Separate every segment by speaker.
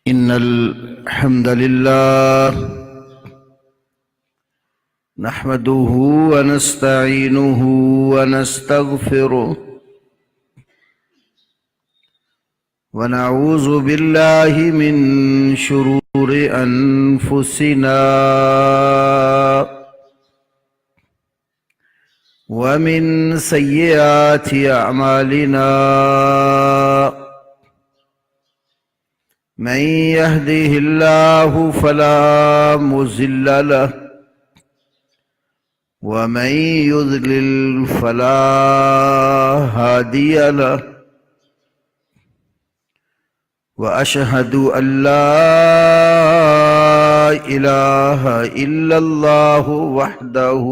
Speaker 1: إن الحمد لله نحمده ونستعينه ونستغفره ونعوذ بالله من شرور أنفسنا ومن سيئات أعمالنا من يهده الله فلا مضل له ومن يضلل فلا هادي له وأشهد أن لا إله إلا الله وحده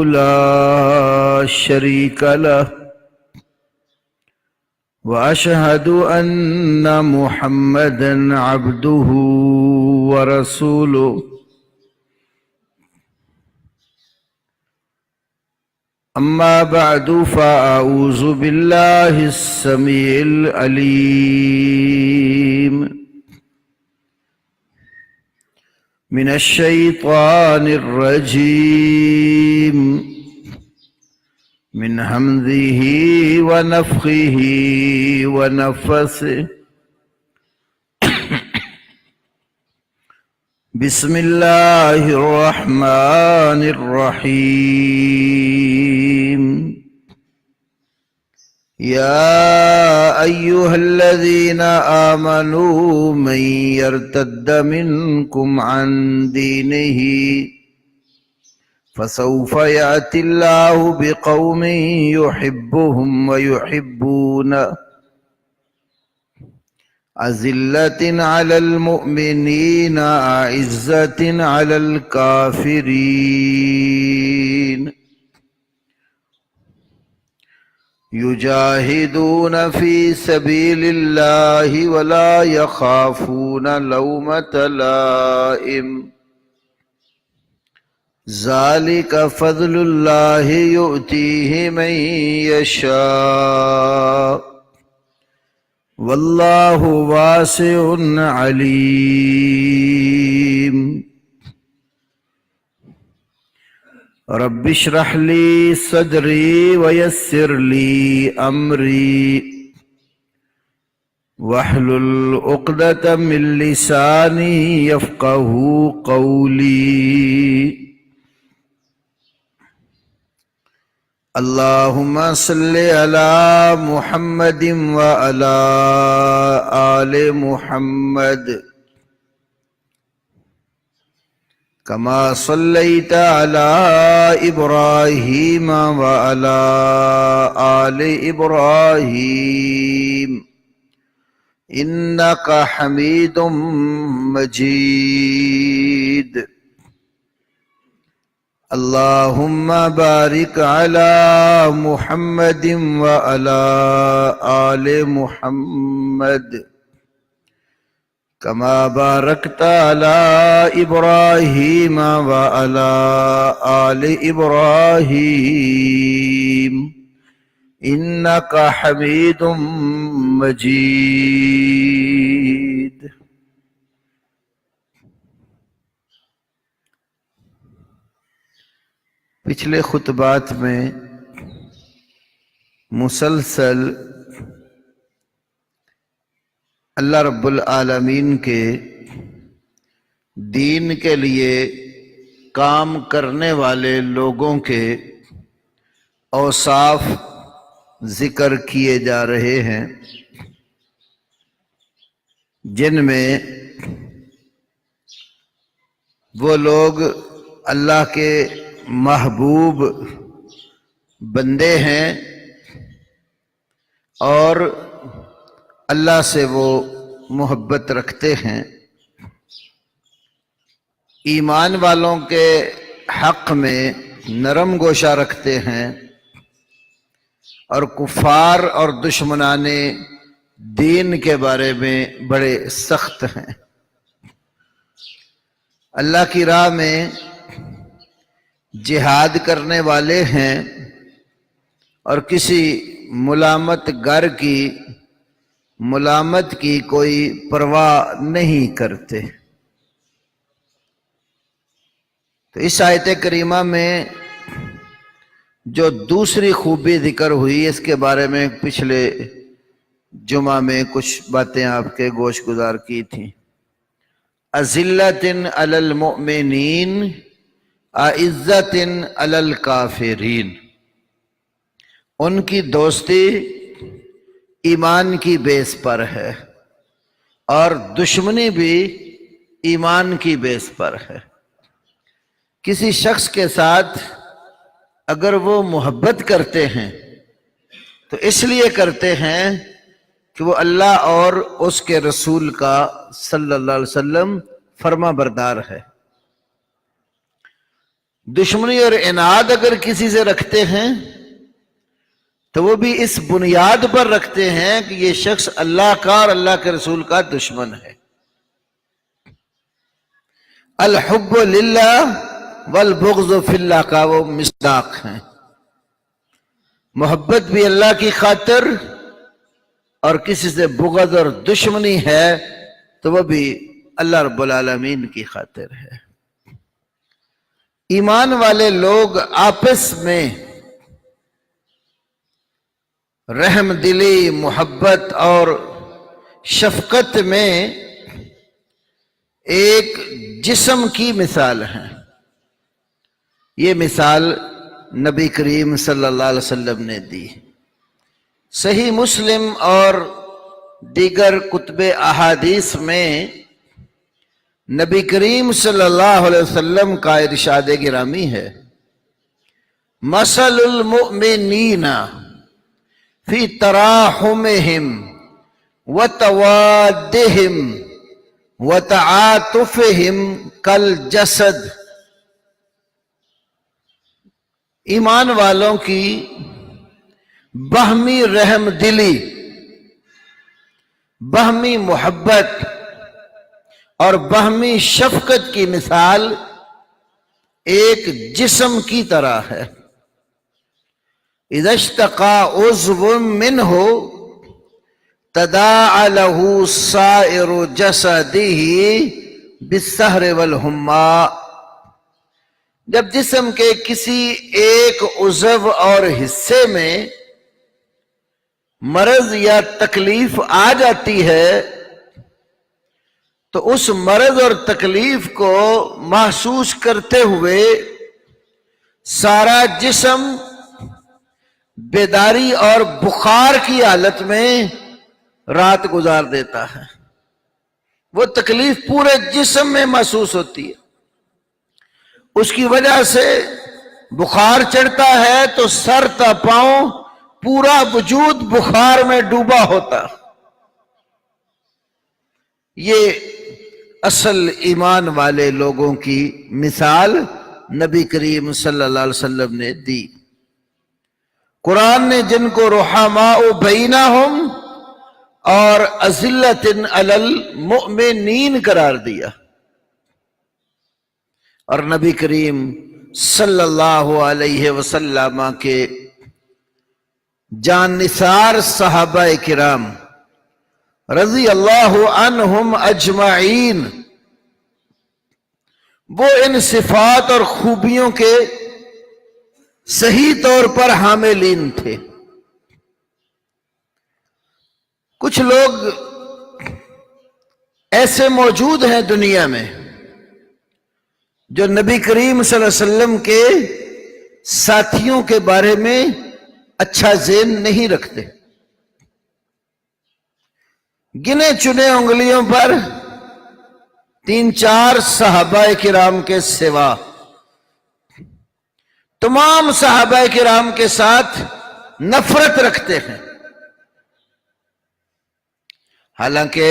Speaker 1: لا شريك له وأشهد أن محمدًا عبده ورسوله أما بعد فأعوذ بالله السميع العليم من الشيطان الرجيم من همزه ونفخه ونفثه بسم الله الرحمن الرحيم يا أيها الذين آمنوا من يرتد منكم عن دينه فسوف يأتي الله بقوم يحبهم ويحبونه أذلة على المؤمنين أعزة على الكافرين يجاهدون في سبيل الله ولا يخافون لومة لائم ذلك فضل الله يؤتيه من يشاء والله واسع عليم رب اشرح لي صدري ويسر لي أمري واحلل عقدة من لساني يفقه قولي اللهم صل على محمد وعلى آل محمد كما صليت على إبراهيم وعلى آل إبراهيم إنك حميد مجيد اللهم بارك على محمد وعلى آل محمد كما باركت على إبراهيم وعلى آل إبراهيم إنك حميد مجيد پچھلے خطبات میں مسلسل اللہ رب العالمین کے دین کے لیے کام کرنے والے لوگوں کے اوصاف ذکر کیے جا رہے ہیں، جن میں وہ لوگ اللہ کے محبوب بندے ہیں اور اللہ سے وہ محبت رکھتے ہیں، ایمان والوں کے حق میں نرم گوشہ رکھتے ہیں اور کفار اور دشمنان دین کے بارے میں بڑے سخت ہیں۔ اللہ کی راہ میں جہاد کرنے والے ہیں اور کسی ملامت گر کی ملامت کی کوئی پرواہ نہیں کرتے۔ تو اس آیت کریمہ میں جو دوسری خوبی ذکر ہوئی، اس کے بارے میں پچھلے جمعہ میں کچھ باتیں آپ کے گوش گزار کی تھیں۔ اذلۃ علی المؤمنین اعزۃ علی الکافرین، ان کی دوستی ایمان کی بیس پر ہے اور دشمنی بھی ایمان کی بیس پر ہے۔ کسی شخص کے ساتھ اگر وہ محبت کرتے ہیں تو اس لیے کرتے ہیں کہ وہ اللہ اور اس کے رسول کا صلی اللہ علیہ وسلم فرما بردار ہے۔ دشمنی اور عناد اگر کسی سے رکھتے ہیں تو وہ بھی اس بنیاد پر رکھتے ہیں کہ یہ شخص اللہ کا اور اللہ کے رسول کا دشمن ہے۔ الحب للہ والبغض فی اللہ کا وہ مصداق ہیں۔ محبت بھی اللہ کی خاطر اور کسی سے بغض اور دشمنی ہے تو وہ بھی اللہ رب العالمین کی خاطر ہے۔ ایمان والے لوگ آپس میں رحم دلی، محبت اور شفقت میں ایک جسم کی مثال ہیں۔ یہ مثال نبی کریم صلی اللہ علیہ وسلم نے دی۔ صحیح مسلم اور دیگر کتب احادیث میں نبی کریم صلی اللہ علیہ وسلم کا ارشاد گرامی ہے، مثل المؤمنین فی تراحمہم وتوادہم وتعاطفہم کالجسد، ایمان والوں کی باہمی رحم دلی، باہمی محبت اور باہمی شفقت کی مثال ایک جسم کی طرح ہے۔ اذا اشتقى عضو منه تداعى له سائر جسده بالسہر والحمى، جب جسم کے کسی ایک عضو اور حصے میں مرض یا تکلیف آ جاتی ہے تو اس مرض اور تکلیف کو محسوس کرتے ہوئے سارا جسم بیداری اور بخار کی حالت میں رات گزار دیتا ہے۔ وہ تکلیف پورے جسم میں محسوس ہوتی ہے، اس کی وجہ سے بخار چڑھتا ہے تو سر تا پاؤں پورا وجود بخار میں ڈوبا ہوتا۔ یہ اصل ایمان والے لوگوں کی مثال نبی کریم صلی اللہ علیہ وسلم نے دی۔ قرآن نے جن کو رحماء بینہم اور اذلۃ علی المؤمنین قرار دیا، اور نبی کریم صلی اللہ علیہ وسلم کے جان نثار صحابہ کرام رضی اللہ عنہم اجمعین، وہ ان صفات اور خوبیوں کے صحیح طور پر حاملین تھے۔ کچھ لوگ ایسے موجود ہیں دنیا میں جو نبی کریم صلی اللہ علیہ وسلم کے ساتھیوں کے بارے میں اچھا ذہن نہیں رکھتے۔ گنے چنے انگلیوں پر 3-4 صحابہ کرام کے سوا تمام صحابہ کرام کے ساتھ نفرت رکھتے ہیں۔ حالانکہ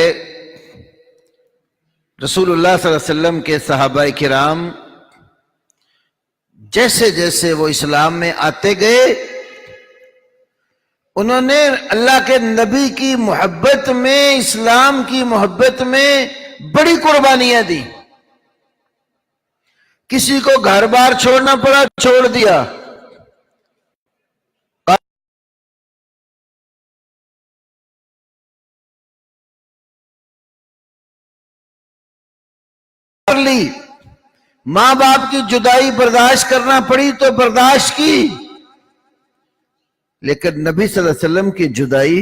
Speaker 1: رسول اللہ صلی اللہ علیہ وسلم کے صحابہ کرام جیسے جیسے وہ اسلام میں آتے گئے، انہوں نے اللہ کے نبی کی محبت میں، اسلام کی محبت میں بڑی قربانیاں دی۔ کسی کو گھر بار چھوڑنا پڑا، چھوڑ دیا، کر لی، ماں باپ کی جدائی برداشت کرنا پڑی تو برداشت کی، لیکن نبی صلی اللہ علیہ وسلم کی جدائی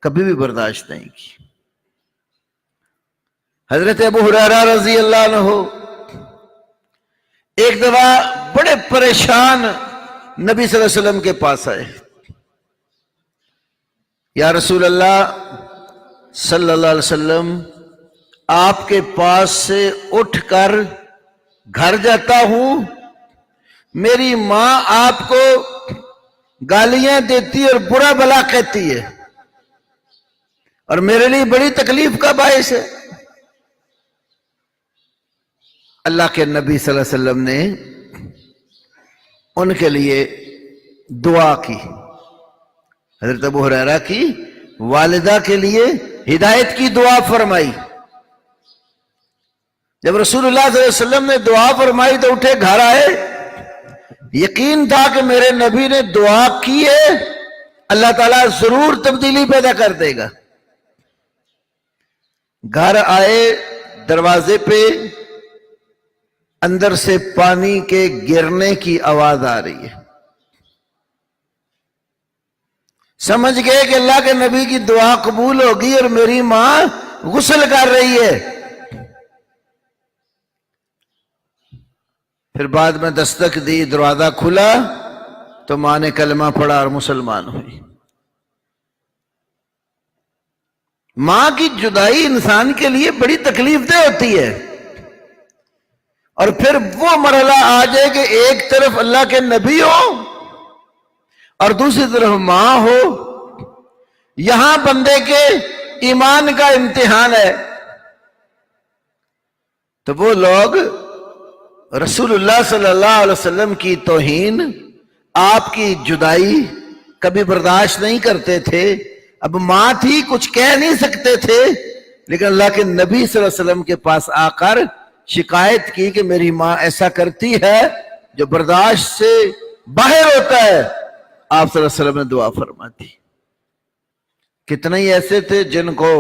Speaker 1: کبھی بھی برداشت نہیں کی۔ حضرت ابو ہریرہ رضی اللہ عنہ ایک دفعہ بڑے پریشان نبی صلی اللہ علیہ وسلم کے پاس آئے، یا رسول اللہ صلی اللہ علیہ وسلم، آپ کے پاس سے اٹھ کر گھر جاتا ہوں، میری ماں آپ کو گالیاں دیتی اور برا بھلا کہتی ہے، اور میرے لیے بڑی تکلیف کا باعث ہے۔ اللہ کے نبی صلی اللہ علیہ وسلم نے ان کے لیے دعا کی، حضرت ابو ہریرہ کی والدہ کے لیے ہدایت کی دعا فرمائی۔ جب رسول اللہ صلی اللہ علیہ وسلم نے دعا فرمائی تو اٹھے گھر آئے، یقین تھا کہ میرے نبی نے دعا کی ہے، اللہ تعالیٰ ضرور تبدیلی پیدا کر دے گا۔ گھر آئے، دروازے پہ اندر سے پانی کے گرنے کی آواز آ رہی ہے، سمجھ گئے کہ اللہ کے نبی کی دعا قبول ہوگی اور میری ماں غسل کر رہی ہے۔ پھر بعد میں دستک دی، دروازہ کھلا تو ماں نے کلمہ پڑھا اور مسلمان ہوئی۔ ماں کی جدائی انسان کے لیے بڑی تکلیف دہ ہوتی ہے، اور پھر وہ مرحلہ آ جائے کہ ایک طرف اللہ کے نبی ہو اور دوسری طرف ماں ہو، یہاں بندے کے ایمان کا امتحان ہے۔ تو وہ لوگ رسول اللہ صلی اللہ علیہ وسلم کی توہین، آپ کی جدائی کبھی برداشت نہیں کرتے تھے۔ اب ماں تھی، کچھ کہہ نہیں سکتے تھے، لیکن اللہ کے نبی صلی اللہ علیہ وسلم کے پاس آ کر شکایت کی کہ میری ماں ایسا کرتی ہے جو برداشت سے باہر ہوتا ہے۔ آپ صلی اللہ علیہ وسلم نے دعا فرماتی۔ کتنے ہی ایسے تھے جن کو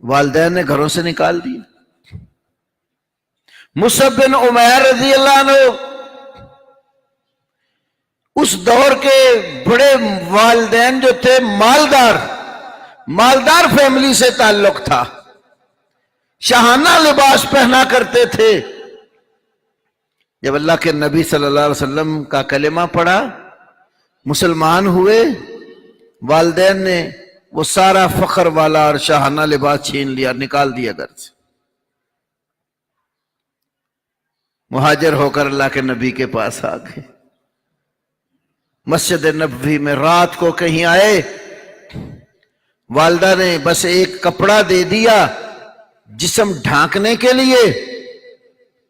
Speaker 1: والدین نے گھروں سے نکال دیا۔ مصعب بن عمیر رضی اللہ عنہ اس دور کے بڑے والدین جو تھے، مالدار فیملی سے تعلق تھا، شاہانہ لباس پہنا کرتے تھے۔ جب اللہ کے نبی صلی اللہ علیہ وسلم کا کلمہ پڑھا، مسلمان ہوئے، والدین نے وہ سارا فخر والا اور شاہانہ لباس چھین لیا، نکال دیا گھر سے۔ مہاجر ہو کر اللہ کے نبی کے پاس آ گئے، مسجد نبوی میں رات کو کہیں آئے، والدہ نے بس ایک کپڑا دے دیا جسم ڈھانکنے کے لیے،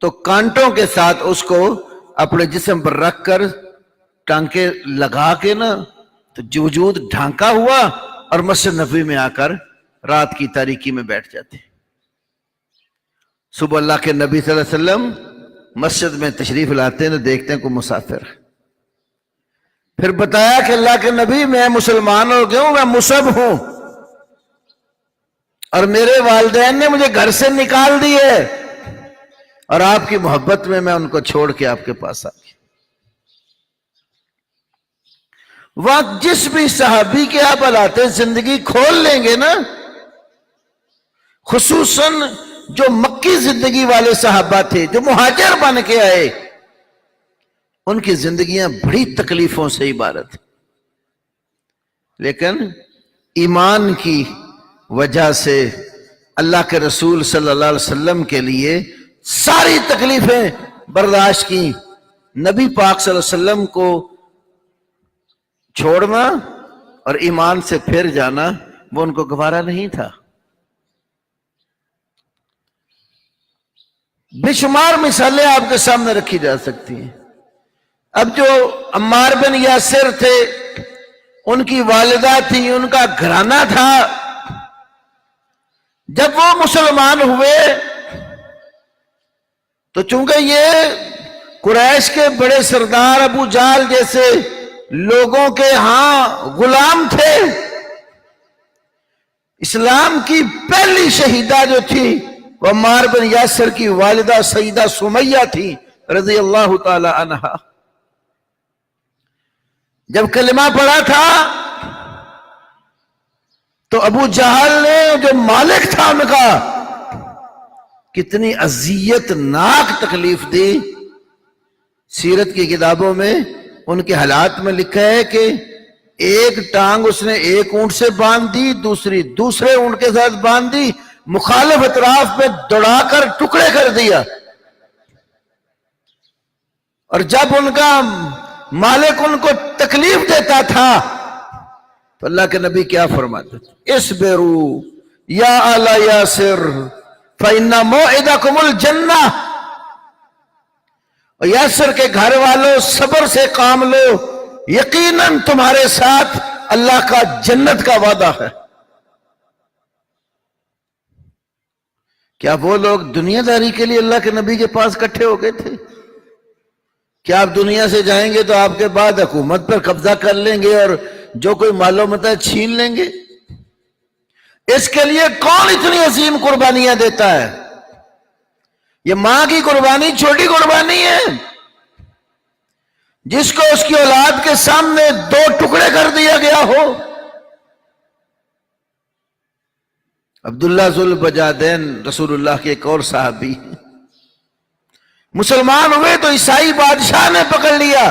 Speaker 1: تو کانٹوں کے ساتھ اس کو اپنے جسم پر رکھ کر ٹانکے لگا کے نا تو وجود ڈھانکا ہوا، اور مسجد نبوی میں آ کر رات کی تاریکی میں بیٹھ جاتے۔ صبح اللہ کے نبی صلی اللہ علیہ وسلم مسجد میں تشریف لاتے ہیں، دیکھتے ہیں کوئی مسافر۔ پھر بتایا کہ اللہ کے نبی، میں مسلمان ہو گیا ہوں، میں مصعب ہوں، اور میرے والدین نے مجھے گھر سے نکال دیے، اور آپ کی محبت میں میں ان کو چھوڑ کے آپ کے پاس آ گیا۔ وقت جس بھی صحابی کے آپ حالات زندگی کھول لیں گے نا، خصوصاً جو مکی زندگی والے صحابہ تھے، جو مہاجر بن کے آئے، ان کی زندگیاں بڑی تکلیفوں سے عبارت، لیکن ایمان کی وجہ سے اللہ کے رسول صلی اللہ علیہ وسلم کے لیے ساری تکلیفیں برداشت کی۔ نبی پاک صلی اللہ علیہ وسلم کو چھوڑنا اور ایمان سے پھر جانا وہ ان کو گوارا نہیں تھا۔ بے شمار مثالیں آپ کے سامنے رکھی جا سکتی ہیں۔ اب جو عمار بن یاسر تھے، ان کی والدہ تھی، ان کا گھرانہ تھا، جب وہ مسلمان ہوئے تو چونکہ یہ قریش کے بڑے سردار ابو جہل جیسے لوگوں کے ہاں غلام تھے، اسلام کی پہلی شہیدہ جو تھی وہ عمار بن یاسر کی والدہ سیدہ سمیہ تھی رضی اللہ تعالی عنہا۔ جب کلمہ پڑھا تھا تو ابو جہل نے جو مالک تھا ان کا کتنی اذیت ناک تکلیف دی۔ سیرت کی کتابوں میں ان کے حالات میں لکھا ہے کہ ایک ٹانگ اس نے ایک اونٹ سے باندھ دی، دوسری دوسرے اونٹ کے ساتھ باندھ دی، مخالف اطراف پہ دوڑا کر ٹکڑے کر دیا۔ اور جب ان کا مالک ان کو تکلیف دیتا تھا تو اللہ کے نبی کیا فرماتے تھے؟ اصبروا یا آل یاسر فإن موعدکم الجنہ، اور یاسر کے گھر والوں صبر سے کام لو، یقیناً تمہارے ساتھ اللہ کا جنت کا وعدہ ہے۔ کیا وہ لوگ دنیا داری کے لیے اللہ کے نبی کے پاس اکٹھے ہو گئے تھے؟ کیا آپ دنیا سے جائیں گے تو آپ کے بعد حکومت پر قبضہ کر لیں گے اور جو کوئی مال و متاع چھین لیں گے؟ اس کے لیے کون اتنی عظیم قربانیاں دیتا ہے؟ یہ ماں کی قربانی چھوٹی قربانی ہے؟ جس کو اس کی اولاد کے سامنے دو ٹکڑے کر دیا گیا ہو۔ عبداللہ ذو البجادین رسول اللہ کے ایک اور صحابی مسلمان ہوئے تو عیسائی بادشاہ نے پکڑ لیا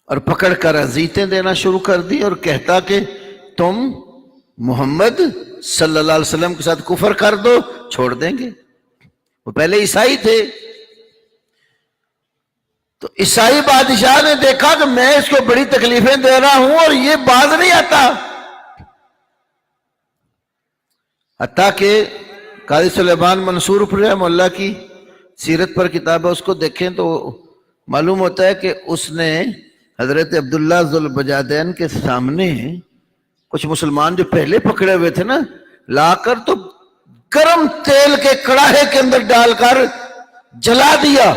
Speaker 1: اور پکڑ کر اذیتیں دینا شروع کر دی اور کہتا کہ تم محمد صلی اللہ علیہ وسلم کے ساتھ کفر کر دو، چھوڑ دیں گے۔ وہ پہلے عیسائی تھے، تو عیسائی بادشاہ نے دیکھا کہ میں اس کو بڑی تکلیفیں دے رہا ہوں اور یہ باز نہیں آتا، حتیٰ کہ قاضی سلیمان منصور رحمہ اللہ کی سیرت پر کتاب ہے، اس کو دیکھیں تو معلوم ہوتا ہے کہ اس نے حضرت عبداللہ ذو البجادین کے سامنے کچھ مسلمان جو پہلے پکڑے ہوئے تھے نا، لا کر تو گرم تیل کے کڑاہے کے اندر ڈال کر جلا دیا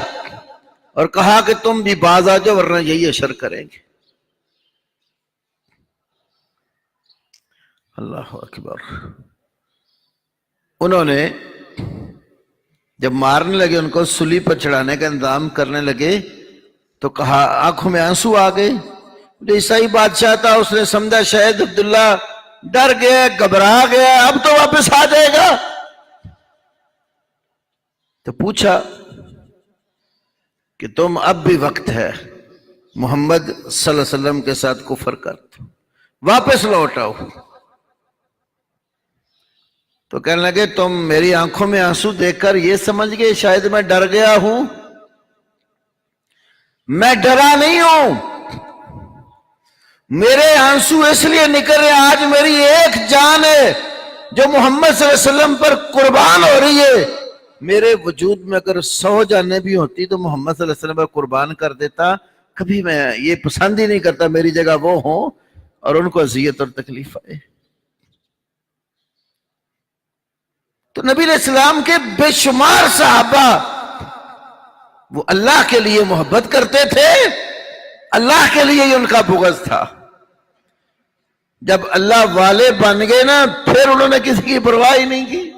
Speaker 1: اور کہا کہ تم بھی باز آ جاؤ ورنہ یہی اشر کریں گے۔ اللہ اکبر۔ انہوں نے جب مارنے لگے، ان کو سلی پر چڑھانے کا انتظام کرنے لگے تو کہا، آنکھوں میں آنسو آ گئے۔ جو عیسائی بادشاہ تھا اس نے سمجھا شاید عبداللہ ڈر گیا، گھبرا گیا، اب تو واپس آ جائے گا، تو پوچھا کہ تم اب بھی وقت ہے محمد صلی اللہ علیہ وسلم کے ساتھ کفر کر دو، واپس لوٹ آؤ۔ تو کہنے لگے تم میری آنکھوں میں آنسو دیکھ کر یہ سمجھ گئے شاید میں ڈر گیا ہوں؟ میں ڈرا نہیں ہوں، میرے آنسو اس لیے نکل رہے، آج میری ایک جان ہے جو محمد صلی اللہ علیہ وسلم پر قربان ہو رہی ہے۔ میرے وجود میں اگر 100 جانیں بھی ہوتی تو محمد صلی اللہ علیہ وسلم پر قربان کر دیتا۔ کبھی میں یہ پسند ہی نہیں کرتا میری جگہ وہ ہوں اور ان کو اذیت اور تکلیف آئے۔ تو نبی علیہ السلام کے بے شمار صحابہ وہ اللہ کے لیے محبت کرتے تھے، اللہ کے لیے ہی ان کا بغض تھا۔ جب اللہ والے بن گئے نا پھر انہوں نے کسی کی پرواہ ہی نہیں کی۔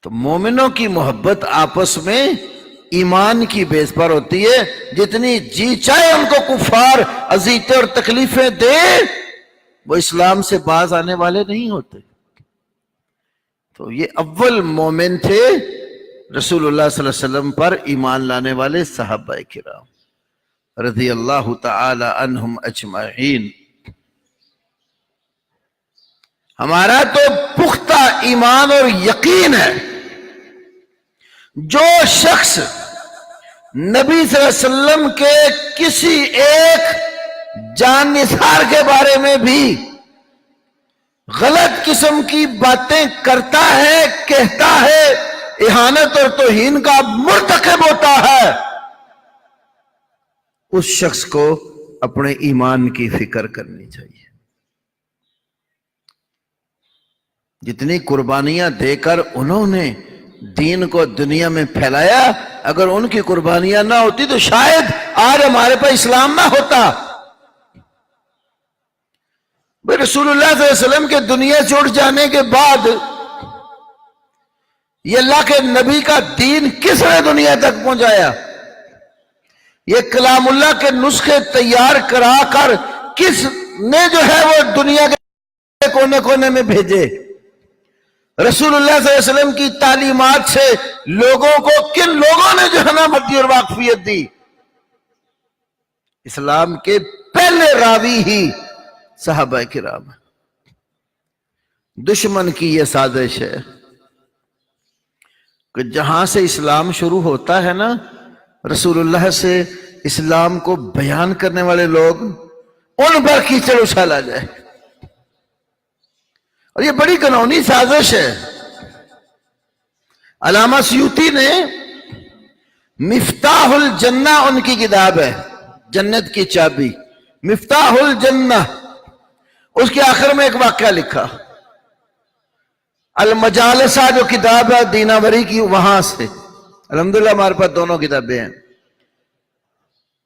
Speaker 1: تو مومنوں کی محبت آپس میں ایمان کی بیس پر ہوتی ہے، جتنی جی چاہے ان کو کفار اذیتیں اور تکلیفیں دے، وہ اسلام سے باز آنے والے نہیں ہوتے۔ تو یہ اول مومن تھے رسول اللہ صلی اللہ علیہ وسلم پر ایمان لانے والے صحابہ کرام رضی اللہ تعالی عنہم اجمعین۔ ہمارا تو پختہ ایمان اور یقین ہے جو شخص نبی صلی اللہ علیہ وسلم کے کسی ایک جان نثار کے بارے میں بھی غلط قسم کی باتیں کرتا ہے، کہتا ہے، اہانت اور توہین کا مرتکب ہوتا ہے، اس شخص کو اپنے ایمان کی فکر کرنی چاہیے۔ جتنی قربانیاں دے کر انہوں نے دین کو دنیا میں پھیلایا، اگر ان کی قربانیاں نہ ہوتی تو شاید آج ہمارے پاس اسلام نہ ہوتا۔ رسول اللہ صلی اللہ علیہ وسلم کے دنیا سے اٹھ جانے کے بعد یہ اللہ کے نبی کا دین کس نے دنیا تک پہنچایا؟ یہ کلام اللہ کے نسخے تیار کرا کر کس نے جو ہے وہ دنیا کے کونے کونے میں بھیجے؟ رسول اللہ صلی اللہ علیہ وسلم کی تعلیمات سے لوگوں کو کن لوگوں نے جو ہے نا مدی اور واقفیت دی؟ اسلام کے پہلے راوی ہی صحابہ کرام۔ دشمن کی یہ سازش ہے کہ جہاں سے اسلام شروع ہوتا ہے نا، رسول اللہ سے اسلام کو بیان کرنے والے لوگ ان پر کیچڑ اچھالا جائے، اور یہ بڑی قانونی سازش ہے۔ علامہ سیوطی نے مفتاح الجنہ ان کی کتاب ہے، جنت کی چابی، مفتاح الجنہ، اس کے آخر میں ایک واقعہ لکھا۔ المجالسہ جو کتاب ہے دیناوری کی، وہاں سے الحمدللہ ہمارے پاس دونوں کتابیں ہیں۔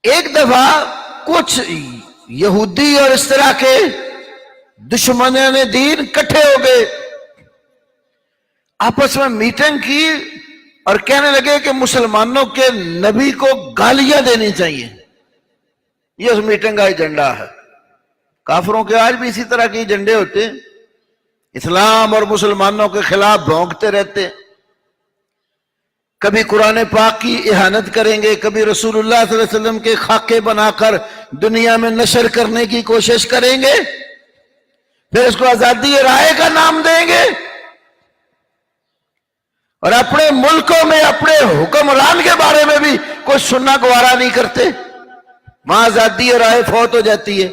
Speaker 1: ایک دفعہ کچھ یہودی اور اس طرح کے دشمنوں نے دین اکٹھے ہو گئے، آپس میں میٹنگ کی اور کہنے لگے کہ مسلمانوں کے نبی کو گالیاں دینی چاہیے، یہ اس میٹنگ کا ایجنڈا ہے۔ کافروں کے آج بھی اسی طرح کے ایجنڈے ہوتے ہیں، اسلام اور مسلمانوں کے خلاف بھونکتے رہتے، کبھی قرآن پاک کی اہانت کریں گے، کبھی رسول اللہ صلی اللہ علیہ وسلم کے خاکے بنا کر دنیا میں نشر کرنے کی کوشش کریں گے، پھر اس کو آزادی رائے کا نام دیں گے، اور اپنے ملکوں میں اپنے حکمران کے بارے میں بھی کوئی سننا گوارا نہیں کرتے، وہاں آزادی رائے فوت ہو جاتی ہے۔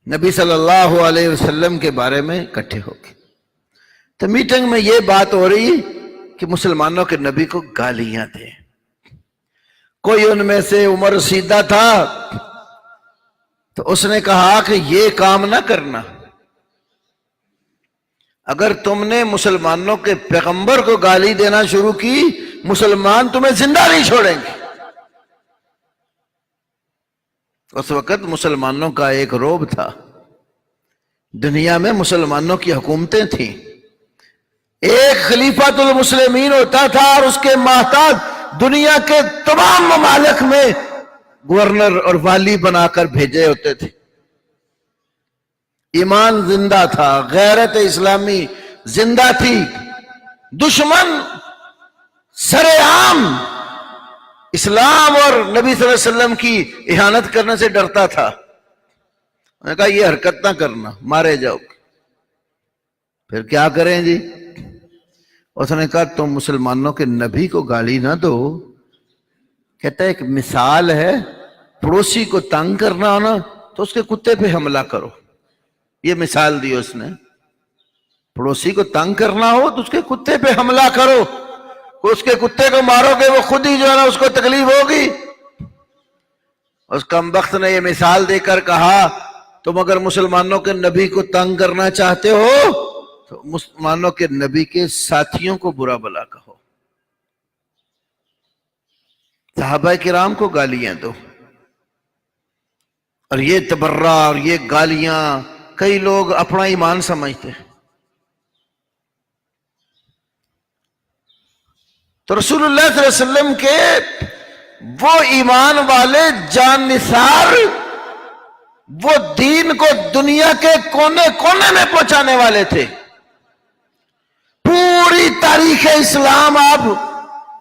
Speaker 1: نبی صلی اللہ علیہ وسلم کے بارے میں اکٹھے ہو گئے، تو میٹنگ میں یہ بات ہو رہی کہ مسلمانوں کے نبی کو گالیاں دیں۔ کوئی ان میں سے عمر رسیدہ تھا تو اس نے کہا کہ یہ کام نہ کرنا، اگر تم نے مسلمانوں کے پیغمبر کو گالی دینا شروع کی، مسلمان تمہیں زندہ نہیں چھوڑیں گے۔ اس وقت مسلمانوں کا ایک رعب تھا، دنیا میں مسلمانوں کی حکومتیں تھیں، ایک خلیفۃ المسلمین ہوتا تھا اور اس کے محتاط دنیا کے تمام ممالک میں گورنر اور والی بنا کر بھیجے ہوتے تھے۔ ایمان زندہ تھا، غیرت اسلامی زندہ تھی، دشمن سرے عام اسلام اور نبی صلی اللہ علیہ وسلم کی اہانت کرنے سے ڈرتا تھا۔ انہوں نے کہا یہ حرکت نہ کرنا، مارے جاؤ گے۔ پھر کیا کریں جی؟ اس نے کہا تم مسلمانوں کے نبی کو گالی نہ دو، کہتا ہے ایک مثال ہے، پڑوسی کو تنگ کرنا ہونا تو اس کے کتے پہ حملہ کرو، یہ مثال دی اس نے۔ پڑوسی کو تنگ کرنا ہو تو اس کے کتے پہ حملہ کرو، اس کے کتے کو مارو گے وہ خود ہی جو ہے نا اس کو تکلیف ہوگی۔ اس کمبخت نے یہ مثال دے کر کہا تم اگر مسلمانوں کے نبی کو تنگ کرنا چاہتے ہو تو مسلمانوں کے نبی کے ساتھیوں کو برا بلا کہو، صحابہ کرام کو گالیاں دو۔ اور یہ تبرہ اور یہ گالیاں کئی لوگ اپنا ایمان سمجھتے ہیں۔ تو رسول اللہ صلی اللہ علیہ وسلم کے وہ ایمان والے جان نثار، وہ دین کو دنیا کے کونے کونے میں پہنچانے والے تھے۔ پوری تاریخ اسلام آپ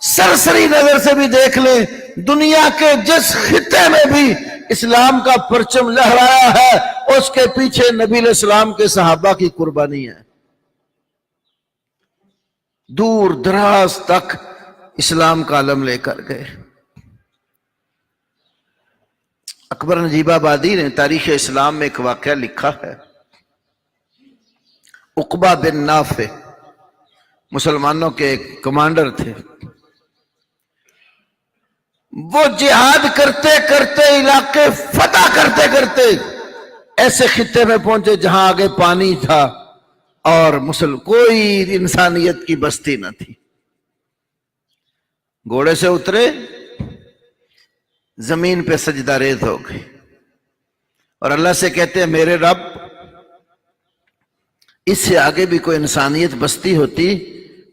Speaker 1: سرسری نظر سے بھی دیکھ لیں، دنیا کے جس خطے میں بھی اسلام کا پرچم لہرایا ہے اس کے پیچھے نبی علیہ السلام کے صحابہ کی قربانی ہے۔ دور دراز تک اسلام کا علم لے کر گئے۔ اکبر نجیب آبادی نے تاریخ اسلام میں ایک واقعہ لکھا ہے، عقبہ بن نافع مسلمانوں کے ایک کمانڈر تھے، وہ جہاد کرتے کرتے علاقے فتح کرتے کرتے ایسے خطے میں پہنچے جہاں آگے پانی تھا اور کوئی انسانیت کی بستی نہ تھی. گھوڑے سے اترے، زمین پہ سجدہ ریز ہو گئے اور اللہ سے کہتے ہیں میرے رب، اس سے آگے بھی کوئی انسانیت بستی ہوتی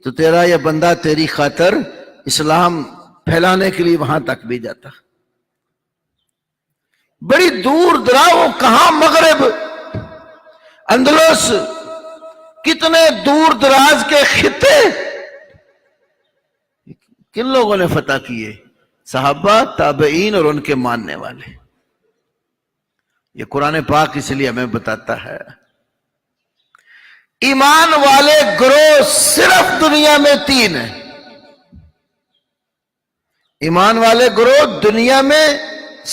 Speaker 1: تو تیرا یہ بندہ تیری خاطر اسلام پھیلانے کے لیے وہاں تک بھی جاتا. بڑی دور دراز، کہاں مغرب، اندلس، کتنے دور دراز کے خطے کن لوگوں نے فتح کیے؟ صحابہ، تابعین اور ان کے ماننے والے. یہ قرآن پاک اس لیے ہمیں بتاتا ہے ایمان والے گروہ صرف دنیا میں 3 ہیں. ایمان والے گروہ دنیا میں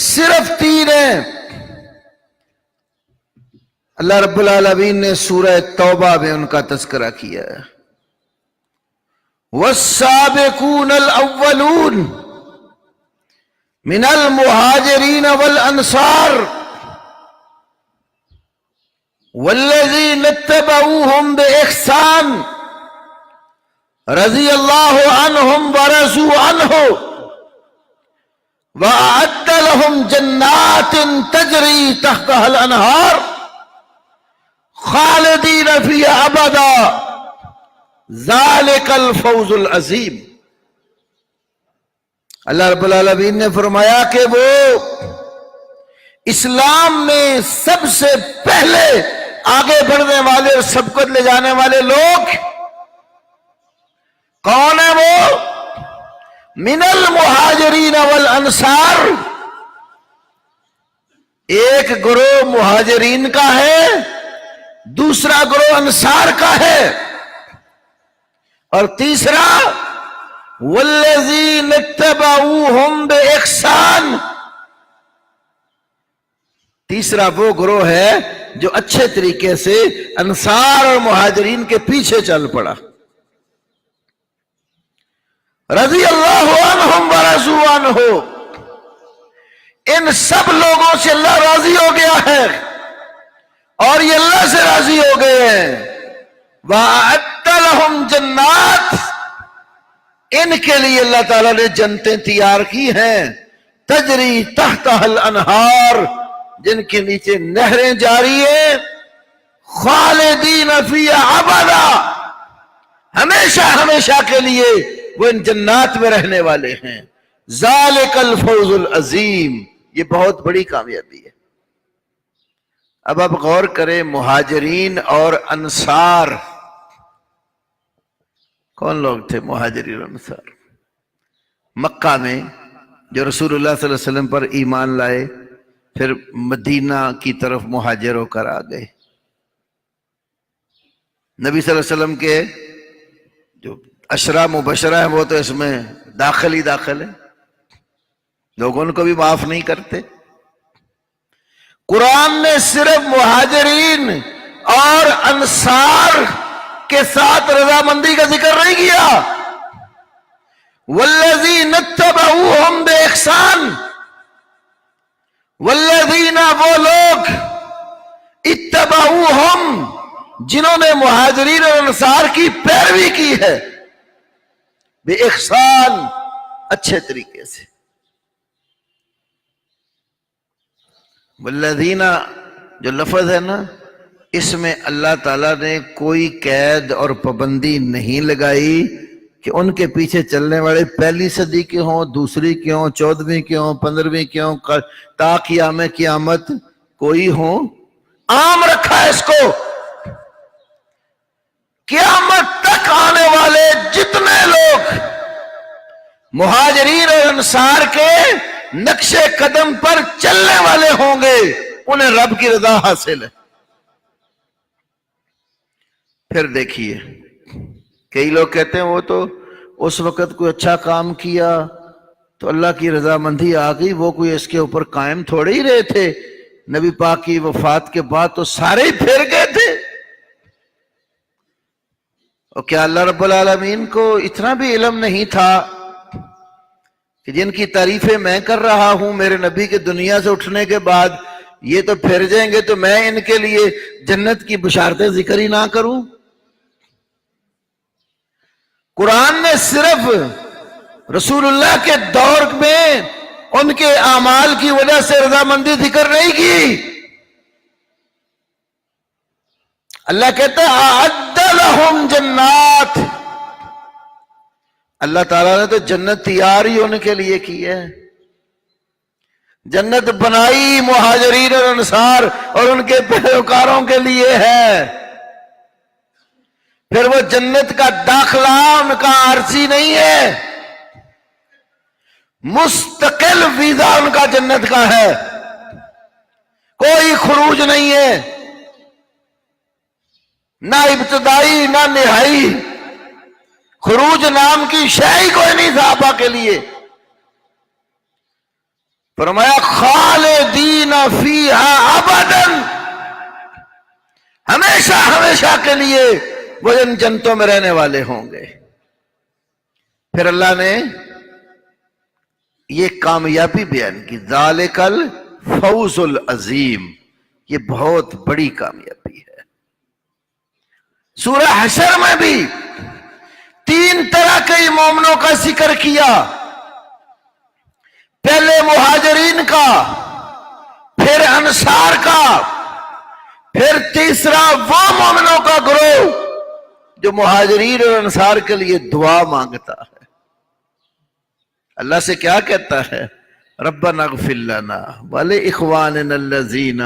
Speaker 1: صرف 3 ہیں. اللہ رب العالمین نے سورہ توبہ میں ان کا تذکرہ کیا ہے. والسابقون الاولون من المہاجرین والانصار والذین اتبعوہم بإحسان رضی اللہ عنہم ورضوا عنہ وأعد لهم جنات تجری تحتها الانہار خالدین فیہا ابدا ذالک الفوز العظیم. اللہ رب العالمین نے فرمایا کہ وہ اسلام میں سب سے پہلے آگے بڑھنے والے اور سبقت لے جانے والے لوگ کون ہیں؟ وہ من المہاجرین والانصار. ایک گروہ مہاجرین کا ہے، دوسرا گروہ انصار کا ہے، اور تیسرا والذین اتبعوہم بإحسان. تیسرا وہ گروہ ہے جو اچھے طریقے سے انصار اور مہاجرین کے پیچھے چل پڑا. رضی اللہ عنہم ورضوا عنہ، ان سب لوگوں سے اللہ راضی ہو گیا ہے اور یہ اللہ سے راضی ہو گئے ہیں. وَأَعَدَّ لَهُمْ جَنَّاتٍ، ان کے لیے اللہ تعالیٰ نے جنتیں تیار کی ہیں، تجری تحتها الانہار، جن کے نیچے نہریں جاری ہیں، خالدین فیہا ابدا، ہمیشہ ہمیشہ کے لیے وہ ان جنات میں رہنے والے ہیں. ذالک الفوز العظیم، یہ بہت بڑی کامیابی ہے. اب آپ غور کریں، مہاجرین اور انصار کون لوگ تھے؟ مہاجرین اور انصار مکہ میں جو رسول اللہ صلی اللہ علیہ وسلم پر ایمان لائے، پھر مدینہ کی طرف مہاجر ہو کر آ گئے. نبی صلی اللہ علیہ وسلم کے جو عشرہ مبشرہ ہیں وہ تو اس میں داخل ہی داخل ہے، لوگ ان کو بھی معاف نہیں کرتے. قرآن نے صرف مہاجرین اور انصار کے ساتھ رضامندی کا ذکر نہیں کیا. والذین اتبعوہم بإحسان، والذین، وہ لوگ، اتبعوہم، جنہوں نے مہاجرین اور انصار کی پیروی کی ہے، بإحسان، اچھے طریقے سے. والذین جو لفظ ہے نا، اس میں اللہ تعالیٰ نے کوئی قید اور پابندی نہیں لگائی کہ ان کے پیچھے چلنے والے پہلی صدی کے ہوں، دوسری کے ہوں، 14ویں کے ہوں، 15ویں کے ہوں، تا قیام قیامت کوئی ہوں. عام رکھا ہے اس کو. قیامت تک آنے والے جتنے لوگ مہاجرین اور انصار کے نقش قدم پر چلنے والے ہوں گے، انہیں رب کی رضا حاصل ہے. پھر دیکھیے، کئی لوگ کہتے ہیں وہ تو اس وقت کوئی اچھا کام کیا تو اللہ کی رضامندی آ گئی، وہ کوئی اس کے اوپر قائم تھوڑے ہی رہے تھے. نبی پاک کی وفات کے بعد تو سارے ہی پھر گئے تھے. اور کیا اللہ رب العالمین کو اتنا بھی علم نہیں تھا کہ جن کی تعریفیں میں کر رہا ہوں میرے نبی کے دنیا سے اٹھنے کے بعد، یہ تو پھر جائیں گے تو میں ان کے لیے جنت کی بشارتیں ذکر ہی نہ کروں؟ قرآن نے صرف رسول اللہ کے دور میں ان کے اعمال کی وجہ سے رضامندی ذکر نہیں کی۔ اللہ کہتا ہے اعد لہم جنات، اللہ تعالیٰ نے تو جنت تیار ہی ان کے لیے کی ہے، جنت بنائی مہاجرین اور انصار اور ان کے پیروکاروں کے لیے ہے۔ پھر وہ جنت کا داخلہ ان کا عارضی نہیں ہے، مستقل ویزا ان کا جنت کا ہے، کوئی خروج نہیں ہے، نہ ابتدائی نہ نہائی، خروج نام کی شے ہی کوئی نہیں صحابہ کے لیے۔ فرمایا خالدین فیہا ابدا، ہمیشہ ہمیشہ کے لیے وہ ان جنتوں میں رہنے والے ہوں گے۔ پھر اللہ نے یہ کامیابی بیان کی، ذالک الفوز العظیم، یہ بہت بڑی کامیابی ہے۔ سورہ حشر میں بھی 3 طرح کے مومنوں کا ذکر کیا، پہلے مہاجرین کا، پھر انصار کا، پھر تیسرا وہ مومنوں کا گروہ جو مہاجرین اور انصار کے لیے دعا مانگتا ہے۔ اللہ سے کیا کہتا ہے؟ ربنا اغفر لنا ولاخواننا الذین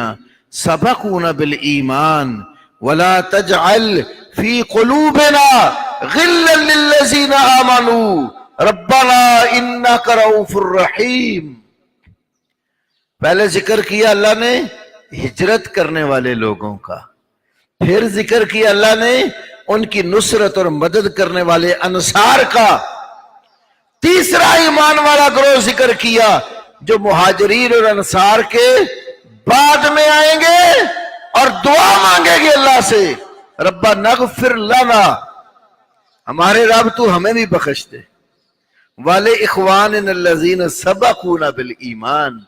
Speaker 1: سبقونا بالایمان ولا تجعل فی قلوبنا غلا للذین آمنوا ربنا انک رؤوف الرحیم۔ پہلے ذکر کیا اللہ نے ہجرت کرنے والے لوگوں کا، پھر ذکر کیا اللہ نے ان کی نصرت اور مدد کرنے والے انصار کا، تیسرا ایمان والا گروہ ذکر کیا جو مہاجرین اور انصار کے بعد میں آئیں گے اور دعا مانگیں گے اللہ سے، ربنا اغفر لنا، ہمارے رب تو ہمیں بھی بخش دے، ولاخواننا الذین سبقونا بالایمان،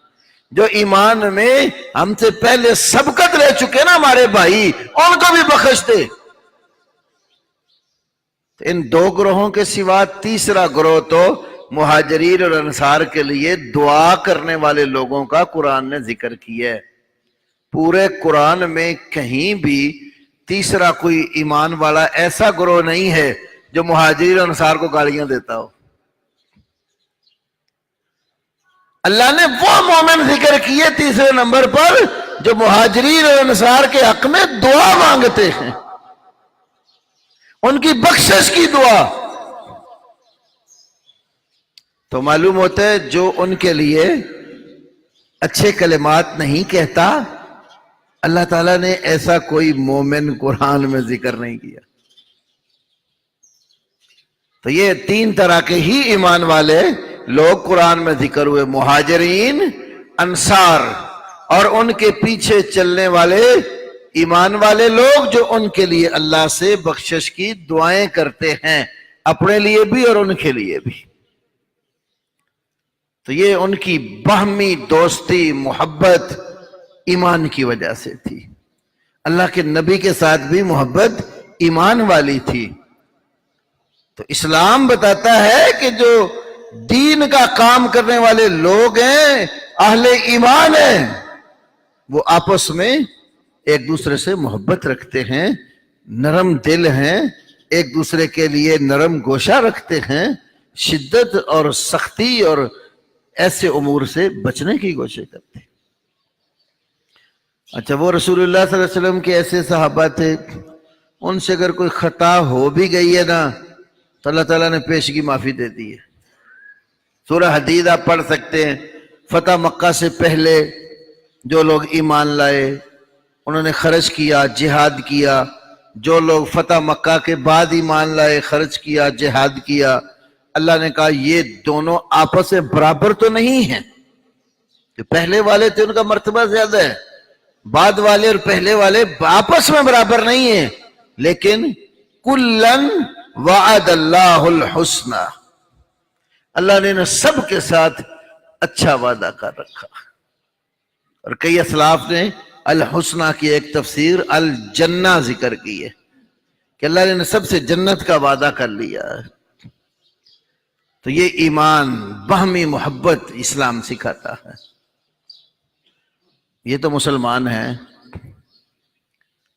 Speaker 1: جو ایمان میں ہم سے پہلے سبقت لے چکے نا ہمارے بھائی، ان کو بھی بخش دے۔ ان 2 گروہوں کے سوا تیسرا گروہ تو مہاجرین اور انصار کے لیے دعا کرنے والے لوگوں کا قرآن نے ذکر کیا ہے۔ پورے قرآن میں کہیں بھی تیسرا کوئی ایمان والا ایسا گروہ نہیں ہے جو مہاجرین اور انصار کو گالیاں دیتا ہو۔ اللہ نے وہ مومن ذکر کیے تیسرے نمبر پر جو مہاجرین اور انصار کے حق میں دعا مانگتے ہیں، ان کی بخشش کی دعا۔ تو معلوم ہوتا ہے جو ان کے لیے اچھے کلمات نہیں کہتا، اللہ تعالیٰ نے ایسا کوئی مومن قرآن میں ذکر نہیں کیا۔ تو یہ 3 طرح کے ہی ایمان والے لوگ قرآن میں ذکر ہوئے، مہاجرین، انصار، اور ان کے پیچھے چلنے والے ایمان والے لوگ جو ان کے لیے اللہ سے بخشش کی دعائیں کرتے ہیں، اپنے لیے بھی اور ان کے لیے بھی۔ تو یہ ان کی باہمی دوستی محبت ایمان کی وجہ سے تھی، اللہ کے نبی کے ساتھ بھی محبت ایمان والی تھی۔ تو اسلام بتاتا ہے کہ جو دین کا کام کرنے والے لوگ ہیں، اہل ایمان ہیں، وہ آپس میں ایک دوسرے سے محبت رکھتے ہیں، نرم دل ہیں، ایک دوسرے کے لیے نرم گوشہ رکھتے ہیں، شدت اور سختی اور ایسے امور سے بچنے کی کوشش کرتے ہیں۔ اچھا، وہ رسول اللہ صلی اللہ علیہ وسلم کے ایسے صحابہ تھے، ان سے اگر کوئی خطا ہو بھی گئی ہے نا تو اللہ تعالیٰ نے پیشگی معافی دے دی ہے۔ سورہ حدید آپ پڑھ سکتے ہیں، فتح مکہ سے پہلے جو لوگ ایمان لائے انہوں نے خرچ کیا، جہاد کیا، جو لوگ فتح مکہ کے بعد ایمان لائے، خرچ کیا، جہاد کیا، اللہ نے کہا یہ دونوں آپس میں برابر تو نہیں ہیں۔ جو پہلے والے تھے ان کا مرتبہ زیادہ ہے، بعد والے اور پہلے والے آپس میں برابر نہیں ہیں، لیکن کلن وعد اللہ الحسنى، اللہ نے سب کے ساتھ اچھا وعدہ کر رکھا۔ اور کئی اسلاف نے الحسنہ کی ایک تفسیر الجنہ ذکر کی ہے کہ اللہ نے سب سے جنت کا وعدہ کر لیا. تو یہ ایمان، باہمی محبت اسلام سکھاتا ہے. یہ تو مسلمان ہیں.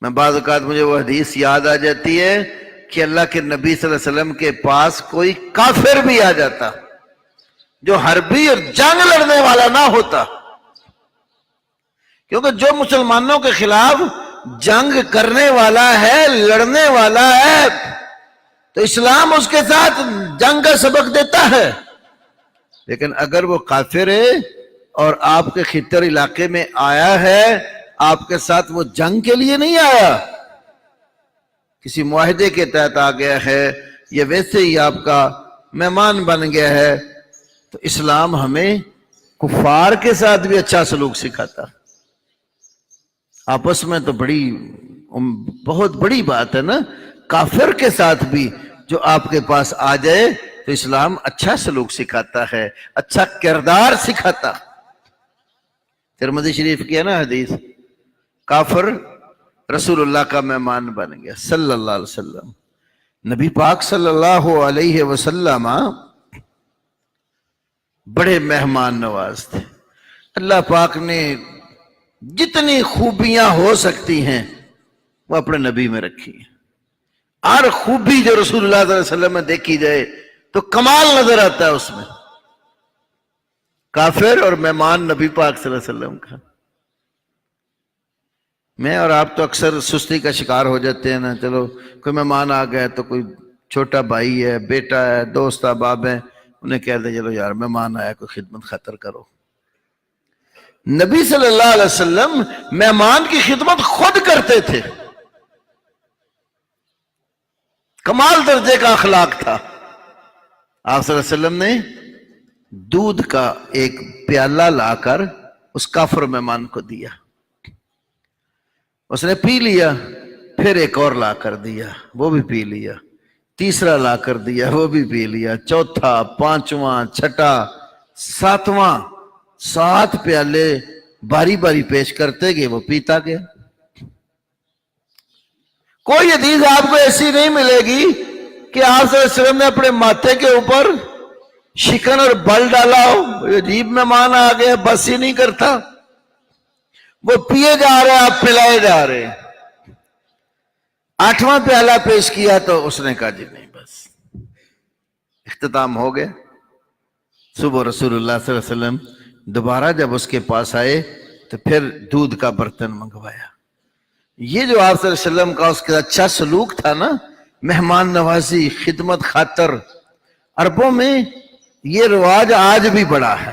Speaker 1: میں بعض اوقات مجھے وہ حدیث یاد آ جاتی ہے کہ اللہ کے نبی صلی اللہ علیہ وسلم کے پاس کوئی کافر بھی آ جاتا جو حربی اور جنگ لڑنے والا نہ ہوتا، کیونکہ جو مسلمانوں کے خلاف جنگ کرنے والا ہے، لڑنے والا ہے، تو اسلام اس کے ساتھ جنگ کا سبق دیتا ہے. لیکن اگر وہ کافر ہے اور آپ کے خطر علاقے میں آیا ہے، آپ کے ساتھ وہ جنگ کے لیے نہیں آیا، کسی معاہدے کے تحت آ گیا ہے یا ویسے ہی آپ کا مہمان بن گیا ہے، تو اسلام ہمیں کفار کے ساتھ بھی اچھا سلوک سکھاتا. آپس میں تو بہت بڑی بات ہے نا. کافر کے ساتھ بھی جو آپ کے پاس آ جائے تو اسلام اچھا سلوک سکھاتا ہے، اچھا کردار سکھاتا. ترمذی شریف کی ہے نا حدیث، کافر رسول اللہ کا مہمان بن گیا صلی اللہ علیہ وسلم. نبی پاک صلی اللہ علیہ وسلم بڑے مہمان نواز تھے. اللہ پاک نے جتنی خوبیاں ہو سکتی ہیں وہ اپنے نبی میں رکھی ہیں. ہر خوبی جو رسول اللہ صلی اللہ علیہ وسلم میں دیکھی جائے تو کمال نظر آتا ہے اس میں. کافر اور مہمان نبی پاک صلی اللہ علیہ وسلم کا. میں اور آپ تو اکثر سستی کا شکار ہو جاتے ہیں نا. چلو کوئی مہمان آ گیا تو کوئی چھوٹا بھائی ہے، بیٹا ہے، دوست احباب ہیں، انہیں کہتے ہیں چلو یار مہمان آیا، کوئی خدمت خاطر کرو. نبی صلی اللہ علیہ وسلم مہمان کی خدمت خود کرتے تھے. کمال درجے کا اخلاق تھا. آپ صلی اللہ علیہ وسلم نے دودھ کا ایک پیالہ لا کر اس کافر مہمان کو دیا. اس نے پی لیا، پھر ایک اور لا کر دیا، وہ بھی پی لیا. تیسرا لا کر دیا، وہ بھی پی لیا. چوتھا، پانچواں، چھٹا، ساتواں، 7 پیالے باری باری پیش کرتے گئے، وہ پیتا گیا. کوئی حدیث آپ کو ایسی نہیں ملے گی کہ آپ صلی اللہ علیہ وسلم نے اپنے ماتھے کے اوپر شکن اور بل ڈالا ہو. عجیب مہمان آ گیا، بس ہی نہیں کرتا، وہ پیے جا رہے، آپ پلائے جا رہے. 8واں پیالہ پیش کیا تو اس نے کہا جی نہیں، بس اختتام ہو گیا. صبح رسول اللہ صلی اللہ علیہ وسلم دوبارہ جب اس کے پاس آئے تو پھر دودھ کا برتن منگوایا. یہ جو آپ صلی اللہ علیہ وسلم کا اس کا اچھا سلوک تھا نا، مہمان نوازی، خدمت خاطر، عربوں میں یہ رواج آج بھی بڑا ہے.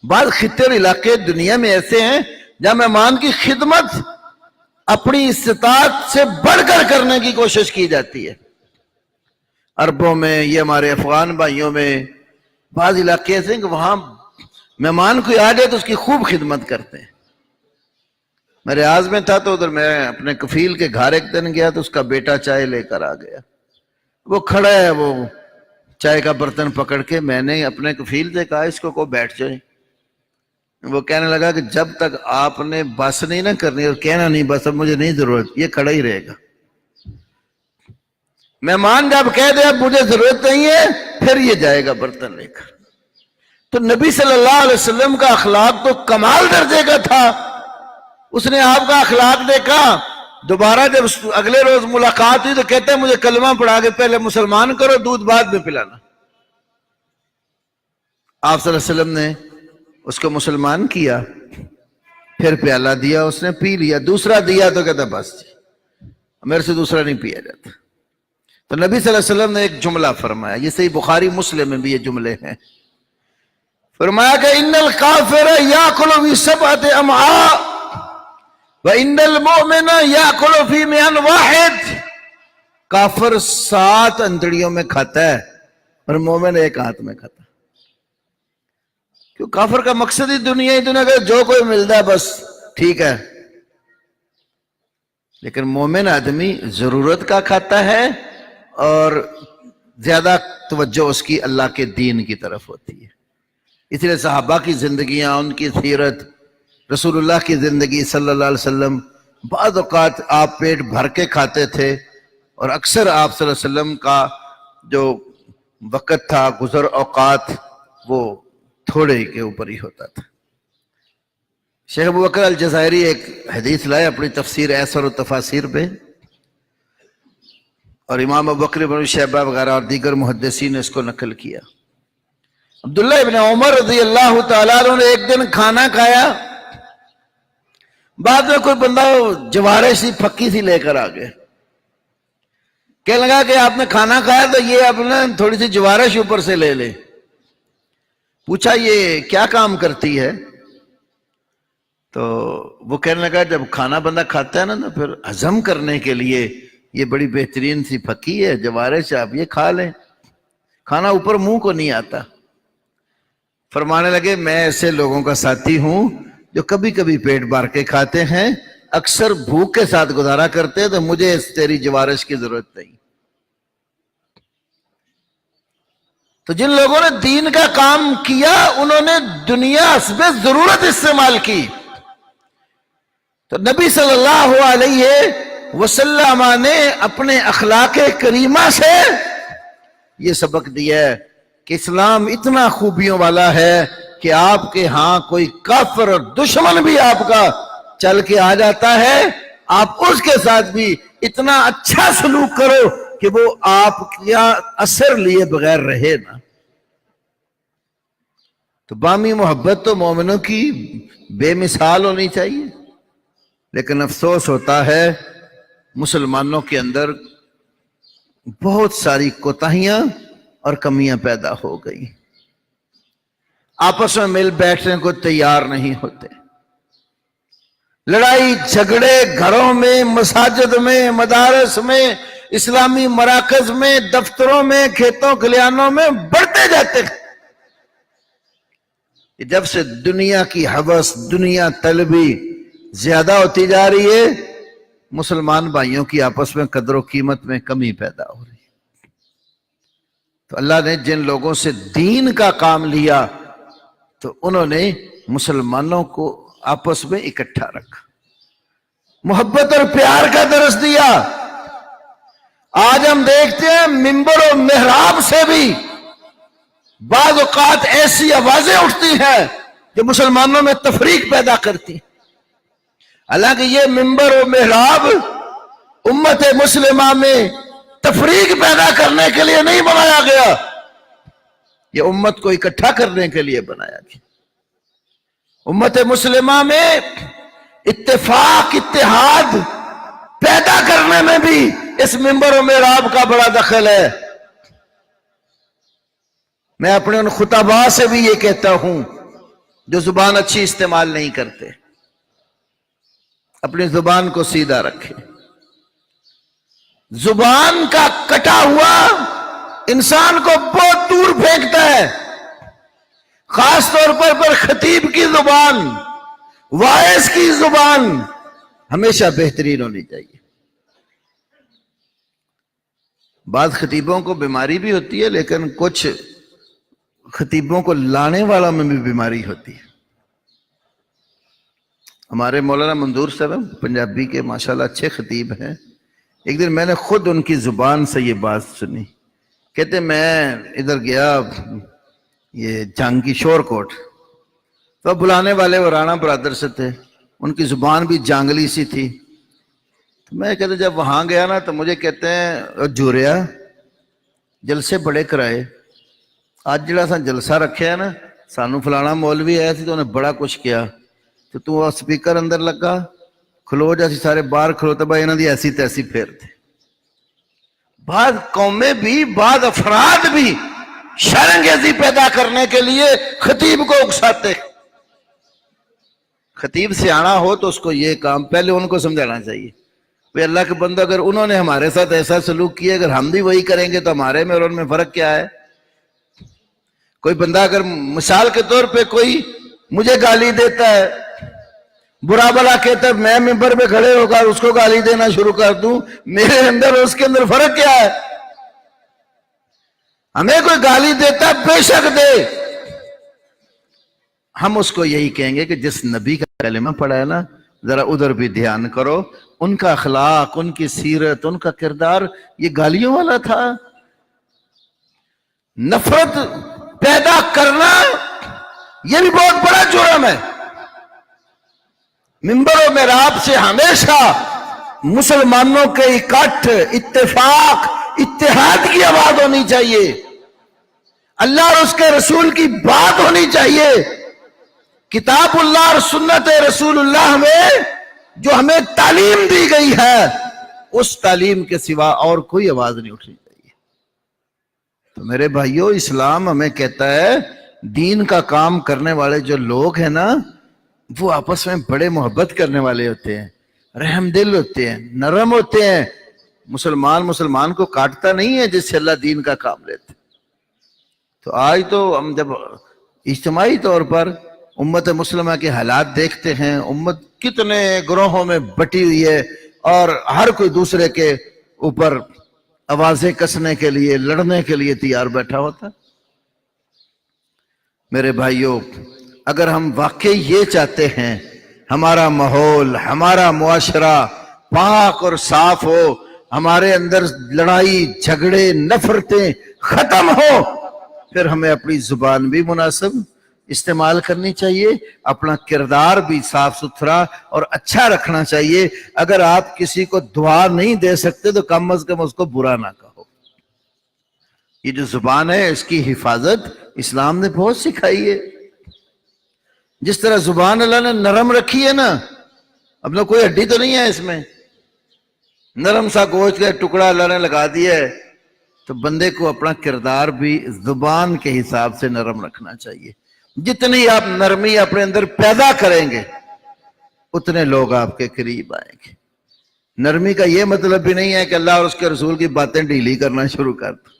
Speaker 1: بعض خطے اور علاقے دنیا میں ایسے ہیں جہاں مہمان کی خدمت اپنی استطاعت سے بڑھ کر کرنے کی کوشش کی جاتی ہے. عربوں میں، یہ ہمارے افغان بھائیوں میں بعض علاقے ایسے ہیں کہ وہاں مہمان کوئی آ جائے تو اس کی خوب خدمت کرتے ہیں. میں ریاض میں تھا تو ادھر میں اپنے کفیل کے گھر ایک دن گیا تو اس کا بیٹا چائے لے کر آ گیا. وہ کھڑا ہے، وہ چائے کا برتن پکڑ کے. میں نے اپنے کفیل سے کہا اس کو بیٹھ جائے. وہ کہنے لگا کہ جب تک آپ نے بس نہیں نہ کرنی اور کہنا نہیں بس اب مجھے نہیں ضرورت، یہ کھڑا ہی رہے گا. مہمان جب کہہ دے اب مجھے ضرورت نہیں ہے پھر یہ جائے گا برتن لے کر. تو نبی صلی اللہ علیہ وسلم کا اخلاق تو کمال درجے کا تھا. اس نے آپ کا اخلاق دیکھا. دوبارہ جب اگلے روز ملاقات ہوئی تو کہتے ہیں مجھے کلمہ پڑھا کے پہلے مسلمان کرو، دودھ بعد میں پلانا. آپ صلی اللہ علیہ وسلم نے اس کو مسلمان کیا، پھر پیالہ دیا، اس نے پی لیا. دوسرا دیا تو کہتا بس میرے سے دوسرا نہیں پیا جاتا. تو نبی صلی اللہ علیہ وسلم نے ایک جملہ فرمایا، یہ صحیح بخاری مسلم میں بھی یہ جملے ہیں. فرمایا کہ ان الکافر یاکل فی 7 امعاء وان المؤمن یاکل فی 100 واحد. کافر 7 انتڑیوں میں کھاتا ہے اور مومن ایک ہاتھ میں کھاتا ہے. کیوں؟ کافر کا مقصد ہی دنیا کا جو کوئی ملتا ہے بس ٹھیک ہے. لیکن مومن آدمی ضرورت کا کھاتا ہے اور زیادہ توجہ اس کی اللہ کے دین کی طرف ہوتی ہے. اس لیے صحابہ کی زندگیاں، ان کی سیرت رسول اللہ کی زندگی صلی اللہ علیہ وسلم بعض اوقات آپ پیٹ بھر کے کھاتے تھے، اور اکثر آپ صلی اللہ علیہ وسلم کا جو وقت تھا، گزر اوقات، وہ تھوڑے کے اوپر ہی ہوتا تھا۔ شیخ ابو بکر الجزائری ایک حدیث لائے اپنی تفسیر ایسر و تفاسیر پہ، اور امام ابو بکر بن شیبہ وغیرہ اور دیگر محدثین نے اس کو نقل کیا۔ عبداللہ ابن عمر رضی اللہ تعالیٰ عنہ نے ایک دن کھانا کھایا، بعد میں کوئی بندہ جوارے سی پھکی سی لے کر آ گئے، کہنے لگا کہ آپ نے کھانا کھایا تو یہ اپنا تھوڑی سی جوارش اوپر سے لے لے۔ پوچھا یہ کیا کام کرتی ہے؟ تو وہ کہنے لگا جب کھانا بندہ کھاتا ہے نا تو پھر ہضم کرنے کے لیے یہ بڑی بہترین سی پھکی ہے، جوارش، آپ یہ کھا لیں، کھانا اوپر منہ کو نہیں آتا۔ فرمانے لگے میں ایسے لوگوں کا ساتھی ہوں جو کبھی کبھی پیٹ بھر کے کھاتے ہیں، اکثر بھوک کے ساتھ گزارا کرتے ہیں، تو مجھے اس تیری جوارش کی ضرورت نہیں۔ تو جن لوگوں نے دین کا کام کیا انہوں نے دنیا حسب ضرورت استعمال کی۔ تو نبی صلی اللہ علیہ وسلم نے اپنے اخلاق کریمہ سے یہ سبق دیا ہے کہ اسلام اتنا خوبیوں والا ہے کہ آپ کے ہاں کوئی کافر اور دشمن بھی آپ کا چل کے آ جاتا ہے، آپ اس کے ساتھ بھی اتنا اچھا سلوک کرو کہ وہ آپ کیا اثر لیے بغیر رہے نا۔ تو بامی محبت تو مومنوں کی بے مثال ہونی چاہیے، لیکن افسوس ہوتا ہے مسلمانوں کے اندر بہت ساری کوتاہیاں اور کمیاں پیدا ہو گئی، آپس میں مل بیٹھنے کو تیار نہیں ہوتے، لڑائی جھگڑے گھروں میں، مساجد میں، مدارس میں، اسلامی مراکز میں، دفتروں میں، کھیتوں کھلیانوں میں بڑھتے جاتے ہیں۔ جب سے دنیا کی ہوس، دنیا طلبی زیادہ ہوتی جا رہی ہے، مسلمان بھائیوں کی آپس میں قدر و قیمت میں کمی پیدا ہو رہی ہے۔ تو اللہ نے جن لوگوں سے دین کا کام لیا تو انہوں نے مسلمانوں کو آپس میں اکٹھا رکھا، محبت اور پیار کا درس دیا۔ آج ہم دیکھتے ہیں منبر و محراب سے بھی بعض اوقات ایسی آوازیں اٹھتی ہیں جو مسلمانوں میں تفریق پیدا کرتی ہیں، حالانکہ یہ منبر و محراب امت مسلمہ میں تفریق پیدا کرنے کے لیے نہیں بنایا گیا، یہ امت کو اکٹھا کرنے کے لیے بنایا گیا۔ امت مسلمہ میں اتفاق، اتحاد پیدا کرنے میں بھی اس منبر و محراب کا بڑا دخل ہے۔ میں اپنے ان خطباء سے بھی یہ کہتا ہوں جو زبان اچھی استعمال نہیں کرتے، اپنی زبان کو سیدھا رکھیں۔ زبان کا کٹا ہوا انسان کو بہت دور پھینکتا ہے، خاص طور پر خطیب کی زبان، واعظ کی زبان ہمیشہ بہترین ہونی چاہیے۔ بعض خطیبوں کو بیماری بھی ہوتی ہے، لیکن کچھ خطیبوں کو لانے والا میں بھی بیماری ہوتی ہے۔ ہمارے مولانا منظور صاحب پنجابی کے ماشاءاللہ اچھے خطیب ہیں، ایک دن میں نے خود ان کی زبان سے یہ بات سنی، کہتے میں ادھر گیا یہ جنگ کی شور کوٹ، تو بلانے والے وہ رانا برادر سے تھے، ان کی زبان بھی جانگلی سی تھی، تو میں کہتے جب وہاں گیا نا تو مجھے کہتے ہیں جوریا جلسے بڑے کرائے، آج جڑا سا جلسہ رکھے ہے نا، سانو فلانا مولوی آیا سی تو انہیں بڑا کچھ کیا، تو سپیکر اندر لگا کھلو جیسی سارے باہر کھلوتے بھائی انہوں دی ایسی تیسی پھیرتے۔ بعض قومیں بھی، بعض افراد بھی شرانگیزی پیدا کرنے کے لیے خطیب کو اکساتے۔ خطیب سیاںا ہو تو اس کو یہ کام پہلے ان کو سمجھانا چاہیے، بھئی اللہ کے بندہ اگر انہوں نے ہمارے ساتھ ایسا سلوک کیا، اگر ہم بھی وہی کریں گے تو ہمارے میں اور ان میں فرق کیا ہے؟ کوئی بندہ اگر مثال کے طور پہ کوئی مجھے گالی دیتا ہے، برا بلا کہتا ہے، میں ممبر پہ کھڑے ہو کر اس کو گالی دینا شروع کر دوں، میرے اندر اور اس کے اندر فرق کیا ہے؟ ہمیں کوئی گالی دیتا ہے بے شک دے، ہم اس کو یہی کہیں گے کہ جس نبی کا کلمہ پڑھا ہے نا، ذرا ادھر بھی دھیان کرو. ان کا اخلاق، ان کی سیرت، ان کا کردار یہ گالیوں والا تھا؟ نفرت پیدا کرنا یہ بھی بہت بڑا جرم ہے. منبر و محراب سے ہمیشہ مسلمانوں کے اکٹھ، اتفاق، اتحاد کی آواز ہونی چاہیے. اللہ اور اس کے رسول کی بات ہونی چاہیے. کتاب اللہ اور سنت رسول اللہ میں جو ہمیں تعلیم دی گئی ہے، اس تعلیم کے سوا اور کوئی آواز نہیں اٹھنی چاہیے. تو میرے بھائیو، اسلام ہمیں کہتا ہے دین کا کام کرنے والے جو لوگ ہیں نا، وہ آپس میں بڑے محبت کرنے والے ہوتے ہیں، رحم دل ہوتے ہیں، نرم ہوتے ہیں. مسلمان کو کاٹتا نہیں ہے جس سے اللہ دین کا کام لیتے. تو آج تو ہم جب اجتماعی طور پر امت مسلمہ کے حالات دیکھتے ہیں، امت کتنے گروہوں میں بٹی ہوئی ہے اور ہر کوئی دوسرے کے اوپر آوازیں کسنے کے لیے، لڑنے کے لیے تیار بیٹھا ہوتا. میرے بھائیوں، اگر ہم واقعی یہ چاہتے ہیں ہمارا ماحول، ہمارا معاشرہ پاک اور صاف ہو، ہمارے اندر لڑائی جھگڑے نفرتیں ختم ہو، پھر ہمیں اپنی زبان بھی مناسب استعمال کرنی چاہیے، اپنا کردار بھی صاف ستھرا اور اچھا رکھنا چاہیے. اگر آپ کسی کو دعا نہیں دے سکتے تو کم از کم اس کو برا نہ کہو. یہ جو زبان ہے اس کی حفاظت اسلام نے بہت سکھائی ہے. جس طرح زبان اللہ نے نرم رکھی ہے نا، اپنا کوئی ہڈی تو نہیں ہے اس میں، نرم سا گوشت کا ٹکڑا اللہ نے لگا دیا ہے. تو بندے کو اپنا کردار بھی زبان کے حساب سے نرم رکھنا چاہیے. جتنی آپ نرمی اپنے اندر پیدا کریں گے اتنے لوگ آپ کے قریب آئیں گے. نرمی کا یہ مطلب بھی نہیں ہے کہ اللہ اور اس کے رسول کی باتیں ڈھیلی کرنا شروع کر دو.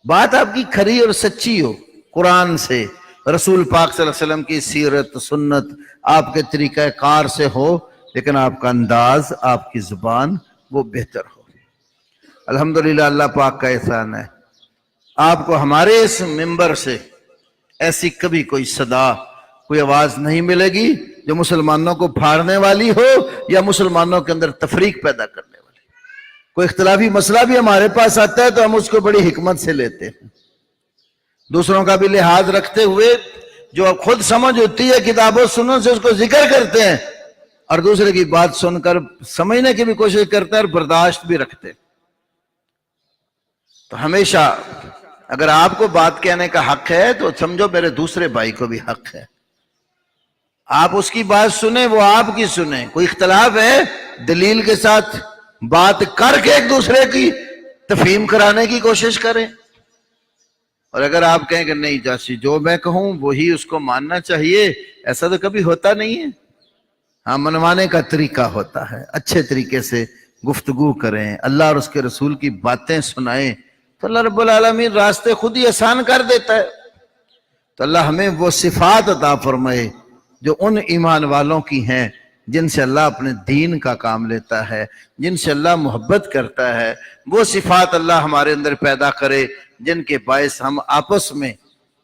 Speaker 1: بات آپ کی کھری اور سچی ہو، قرآن سے، رسول پاک صلی اللہ علیہ وسلم کی سیرت سنت آپ کے طریقہ کار سے ہو، لیکن آپ کا انداز، آپ کی زبان وہ بہتر ہو. الحمدللہ اللہ پاک کا احسان ہے، آپ کو ہمارے اس منبر سے ایسی کبھی کوئی صدا، کوئی آواز نہیں ملے گی جو مسلمانوں کو پھاڑنے والی ہو یا مسلمانوں کے اندر تفریق پیدا کرنے والی. کوئی اختلافی مسئلہ بھی ہمارے پاس آتا ہے تو ہم اس کو بڑی حکمت سے لیتے ہیں، دوسروں کا بھی لحاظ رکھتے ہوئے. جو خود سمجھ ہوتی ہے کتاب و سنت سے اس کو ذکر کرتے ہیں، اور دوسرے کی بات سن کر سمجھنے کی بھی کوشش کرتے ہیں اور برداشت بھی رکھتے ہیں. تو ہمیشہ اگر آپ کو بات کہنے کا حق ہے تو سمجھو میرے دوسرے بھائی کو بھی حق ہے. آپ اس کی بات سنیں، وہ آپ کی سنیں. کوئی اختلاف ہے دلیل کے ساتھ بات کر کے ایک دوسرے کی تفہیم کرانے کی کوشش کریں. اور اگر آپ کہیں کہ نہیں جاسی جو میں کہوں وہی اس کو ماننا چاہیے، ایسا تو کبھی ہوتا نہیں ہے. ہاں، منوانے کا طریقہ ہوتا ہے، اچھے طریقے سے گفتگو کریں، اللہ اور اس کے رسول کی باتیں سنائیں تو اللہ رب العالمین راستے خود ہی آسان کر دیتا ہے. تو اللہ ہمیں وہ صفات عطا فرمائے جو ان ایمان والوں کی ہیں جن سے اللہ اپنے دین کا کام لیتا ہے، جن سے اللہ محبت کرتا ہے. وہ صفات اللہ ہمارے اندر پیدا کرے جن کے باعث ہم آپس میں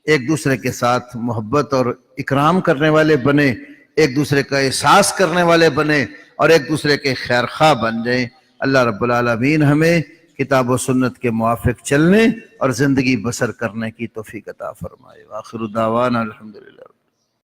Speaker 1: ایک دوسرے کے ساتھ محبت اور اکرام کرنے والے بنے، ایک دوسرے کا احساس کرنے والے بنے اور ایک دوسرے کے خیر خواہ بن جائیں. اللہ رب العالمین ہمیں کتاب و سنت کے موافق چلنے اور زندگی بسر کرنے کی توفیق عطا فرمائے. وآخر دعوانا الحمدللہ.